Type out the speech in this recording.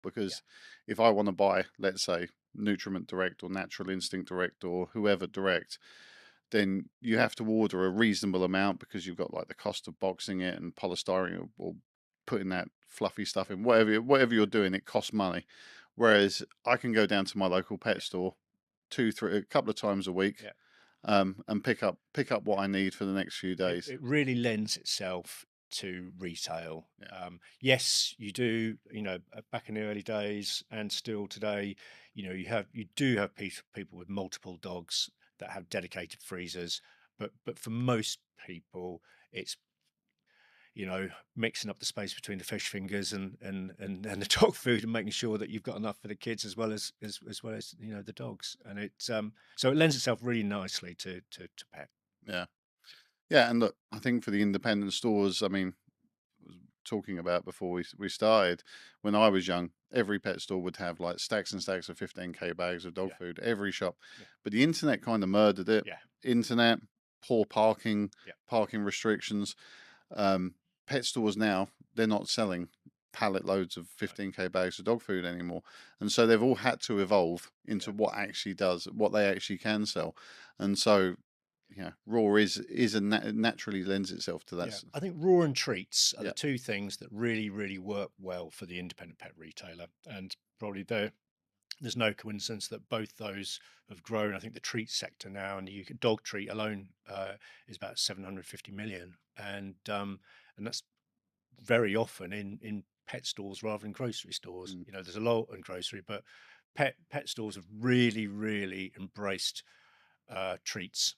Yeah, because if I want to buy, let's say, Nutriment Direct or Natural Instinct Direct or whoever Direct, then you have to order a reasonable amount because you've got like the cost of boxing it and polystyrene or putting that fluffy stuff in. Whatever you're doing, it costs money. Whereas I can go down to my local pet yeah, store a couple of times a week, yeah. and pick up what I need for the next few days. It really lends itself to retail. Yeah, Yes, you do. Back in the early days and still today, you do have people with multiple dogs that have dedicated freezers. But for most people, it's mixing up the space between the fish fingers and the dog food and making sure that you've got enough for the kids as well as the dogs. And so it lends itself really nicely to pet. yeah, yeah. And look, I think for the independent stores, I mean, was talking about before we started, when I was young, every pet store would have like stacks and stacks of 15K bags of dog Yeah, food, every shop. yeah, But the internet kind of murdered it. yeah, Internet, poor yeah, parking restrictions. Um, Pet stores now, they're not selling pallet loads of no, 15K bags of dog food anymore. And so they've all had to evolve into yeah. what they actually can sell. And so, yeah, raw is naturally lends itself to that. Yeah, I think raw and treats are the Yeah, two things that really, really work well for the independent pet retailer. And probably there's no coincidence that both those have grown. I think the treat sector now, and the UK dog treat alone, is about 750 million, and that's very often in pet stores rather than grocery stores. mm, There's a lot in grocery, but pet stores have really, really embraced treats.